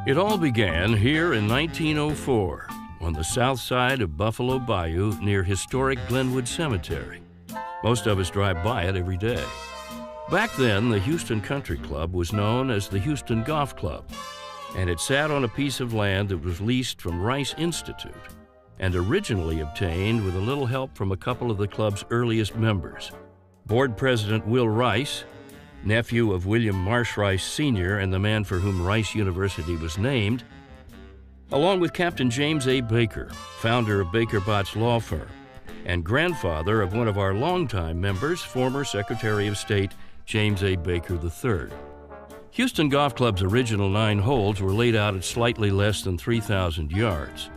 It all began here in 1904 on the south side of Buffalo Bayou near historic Glenwood Cemetery. Most of us drive by it every day. Back then, the Houston Country Club was known as the Houston Golf Club, and it sat on a piece of land that was leased from Rice Institute and originally obtained with a little help from a couple of the club's earliest members. Board President Will Rice, nephew of William Marsh Rice Sr. and the man for whom Rice University was named, along with Captain James A. Baker, founder of Baker Botts Law Firm, and grandfather of one of our longtime members, former Secretary of State James A. Baker III. Houston Golf Club's original 9 holes were laid out at slightly less than 3,000 yards.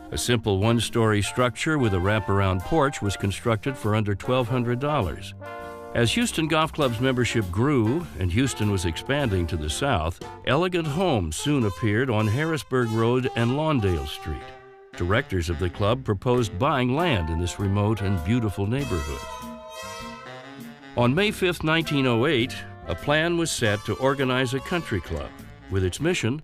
A simple one-story structure with a wraparound porch was constructed for under $1,200. As Houston Golf Club's membership grew and Houston was expanding to the south, elegant homes soon appeared on Harrisburg Road and Lawndale Street. Directors of the club proposed buying land in this remote and beautiful neighborhood. On May 5, 1908, a plan was set to organize a country club with its mission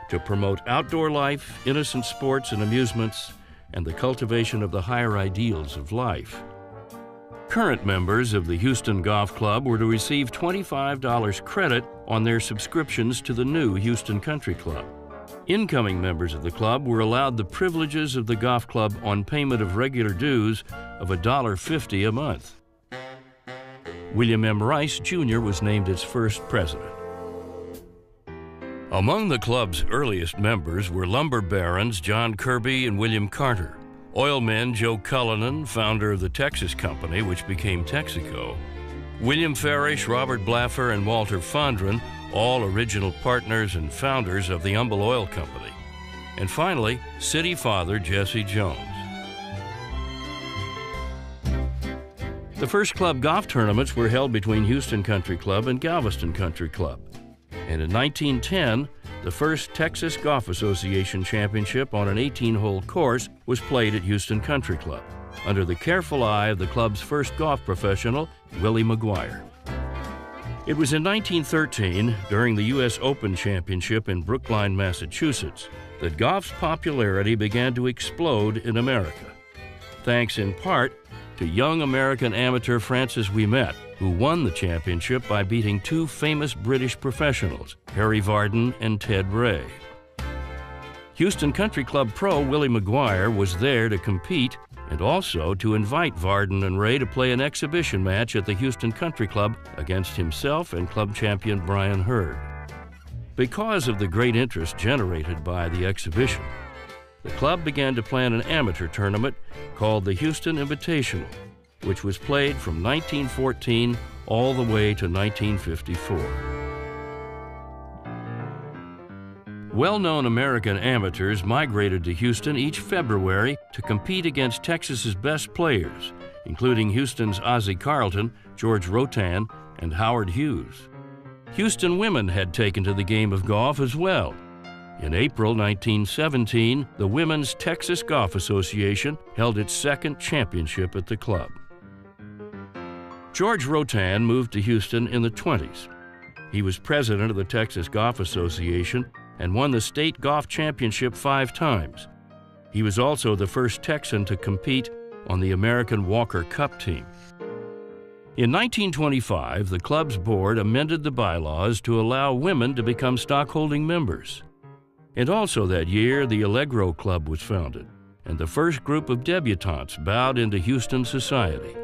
to promote outdoor life, innocent sports and amusements, and the cultivation of the higher ideals of life. Current members of the Houston Golf Club were to receive $25 credit on their subscriptions to the new Houston Country Club. Incoming members of the club were allowed the privileges of the golf club on payment of regular dues of $1.50 a month. William M. Rice, Jr. was named its first president. Among the club's earliest members were lumber barons John Kirby and William Carter, oilmen Joe Cullinan, founder of the Texas Company, which became Texaco, William Farish, Robert Blaffer, and Walter Fondren, all original partners and founders of the Humble Oil Company, and finally, City Father Jesse Jones. The first club golf tournaments were held between Houston Country Club and Galveston Country Club. And in 1910, the first Texas Golf Association Championship on an 18-hole course was played at Houston Country Club, under the careful eye of the club's first golf professional, Willie McGuire. It was in 1913, during the U.S. Open Championship in Brookline, Massachusetts, that golf's popularity began to explode in America, thanks in part to young American amateur Francis Ouimet, who won the championship by beating 2 famous British professionals, Harry Vardon and Ted Ray. Houston Country Club pro Willie McGuire was there to compete and also to invite Vardon and Ray to play an exhibition match at the Houston Country Club against himself and club champion Brian Hurd. Because of the great interest generated by the exhibition, the club began to plan an amateur tournament called the Houston Invitational, which was played from 1914 all the way to 1954. Well-known American amateurs migrated to Houston each February to compete against Texas's best players, including Houston's Ozzie Carlton, George Rotan, and Howard Hughes. Houston women had taken to the game of golf as well. In April 1917, the Women's Texas Golf Association held its second championship at the club. George Rotan moved to Houston in the 20s. He was president of the Texas Golf Association and won the state golf championship 5 times. He was also the first Texan to compete on the American Walker Cup team. In 1925, the club's board amended the bylaws to allow women to become stockholding members. And also that year, the Allegro Club was founded, and the first group of debutantes bowed into Houston society.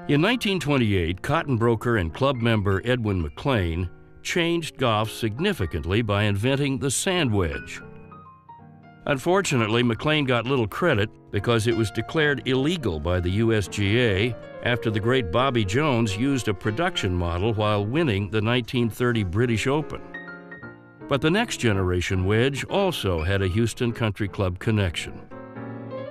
In 1928, cotton broker and club member Edwin McLean changed golf significantly by inventing the sand wedge. Unfortunately, McLean got little credit because it was declared illegal by the USGA after the great Bobby Jones used a production model while winning the 1930 British Open. But the next generation wedge also had a Houston Country Club connection.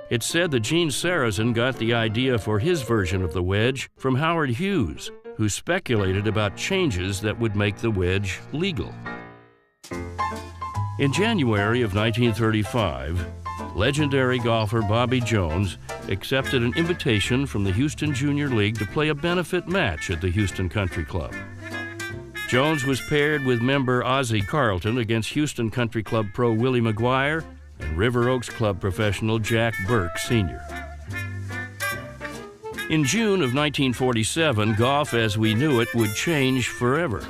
It's said that Gene Sarazen got the idea for his version of the wedge from Howard Hughes, who speculated about changes that would make the wedge legal. In January of 1935, legendary golfer Bobby Jones accepted an invitation from the Houston Junior League to play a benefit match at the Houston Country Club. Jones was paired with member Ozzie Carlton against Houston Country Club pro Willie McGuire and River Oaks Club professional Jack Burke Sr. In June of 1947, golf as we knew it would change forever.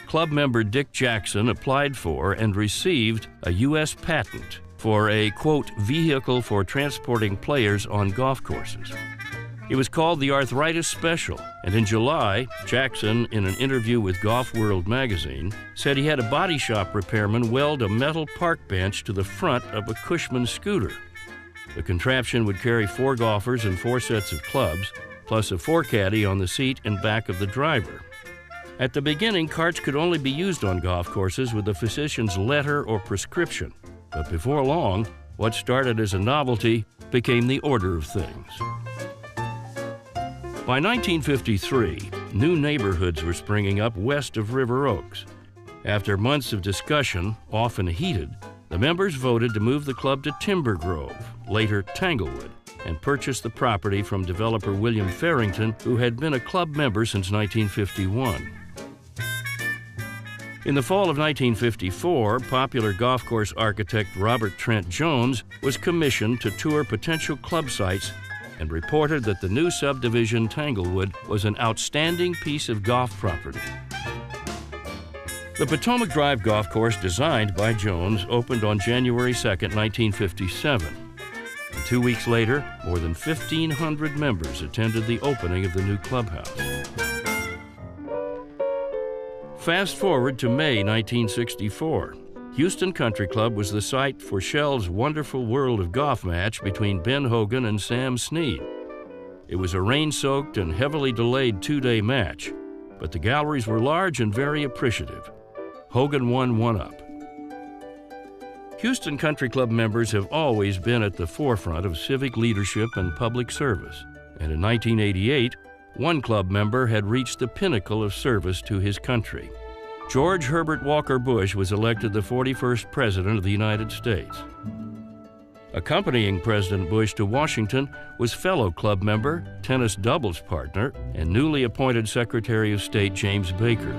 Club member Dick Jackson applied for and received a U.S. patent for a, quote, vehicle for transporting players on golf courses. It was called the Arthritis Special, and in July, Jackson, in an interview with Golf World magazine, said he had a body shop repairman weld a metal park bench to the front of a Cushman scooter. The contraption would carry 4 golfers and 4 sets of clubs, plus a 4-caddy on the seat and back of the driver. At the beginning, carts could only be used on golf courses with a physician's letter or prescription, but before long, what started as a novelty became the order of things. By 1953, new neighborhoods were springing up west of River Oaks. After months of discussion, often heated, the members voted to move the club to Timber Grove, later Tanglewood, and purchase the property from developer William Farrington, who had been a club member since 1951. In the fall of 1954, popular golf course architect Robert Trent Jones was commissioned to tour potential club sites and reported that the new subdivision Tanglewood was an outstanding piece of golf property. The Potomac Drive Golf Course, designed by Jones, opened on January 2, 1957. And 2 weeks later, more than 1,500 members attended the opening of the new clubhouse. Fast forward to May 1964. Houston Country Club was the site for Shell's Wonderful World of Golf match between Ben Hogan and Sam Snead. It was a rain-soaked and heavily delayed 2-day match, but the galleries were large and very appreciative. Hogan won 1-up. Houston Country Club members have always been at the forefront of civic leadership and public service, and in 1988, one club member had reached the pinnacle of service to his country. George Herbert Walker Bush was elected the 41st President of the United States. Accompanying President Bush to Washington was fellow club member, tennis doubles partner, and newly appointed Secretary of State James Baker.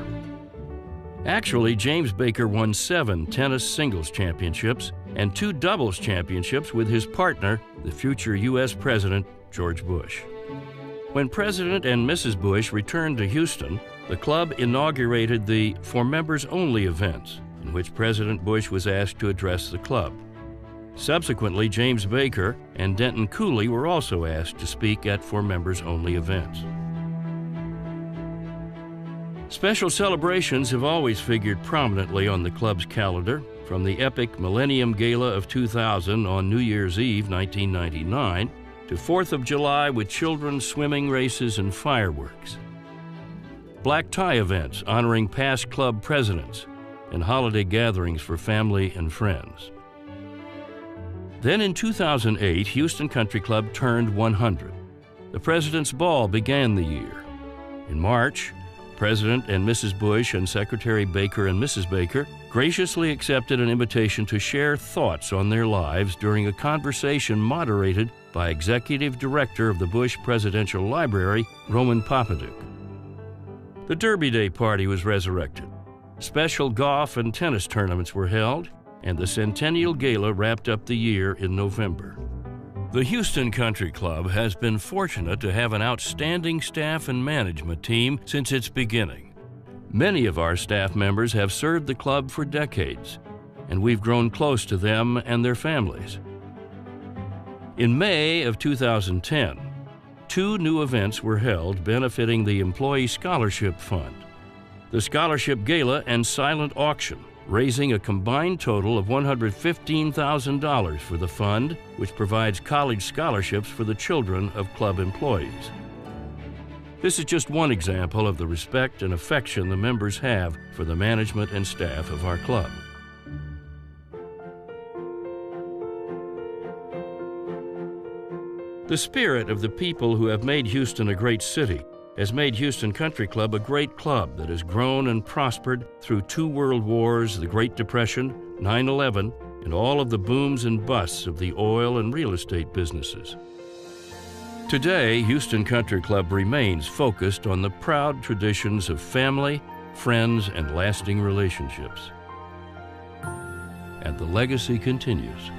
Actually, James Baker won 7 tennis singles championships and 2 doubles championships with his partner, the future U.S. President George Bush. When President and Mrs. Bush returned to Houston, the club inaugurated the For Members Only events, in which President Bush was asked to address the club. Subsequently, James Baker and Denton Cooley were also asked to speak at For Members Only events. Special celebrations have always figured prominently on the club's calendar, from the epic Millennium Gala of 2000 on New Year's Eve 1999 to 4th of July with children's swimming races and fireworks. Black tie events honoring past club presidents, and holiday gatherings for family and friends. Then in 2008, Houston Country Club turned 100. The President's Ball began the year. In March, President and Mrs. Bush and Secretary Baker and Mrs. Baker graciously accepted an invitation to share thoughts on their lives during a conversation moderated by Executive Director of the Bush Presidential Library, Roman Popaduc. The Derby Day party was resurrected. Special golf and tennis tournaments were held, and the Centennial Gala wrapped up the year in November. The Houston Country Club has been fortunate to have an outstanding staff and management team since its beginning. Many of our staff members have served the club for decades, and we've grown close to them and their families. In May of 2010, 2 new events were held benefiting the Employee Scholarship Fund, the Scholarship Gala and Silent Auction, raising a combined total of $115,000 for the fund, which provides college scholarships for the children of club employees. This is just one example of the respect and affection the members have for the management and staff of our club. The spirit of the people who have made Houston a great city has made Houston Country Club a great club that has grown and prospered through 2 world wars, the Great Depression, 9/11, and all of the booms and busts of the oil and real estate businesses. Today, Houston Country Club remains focused on the proud traditions of family, friends, and lasting relationships. And the legacy continues.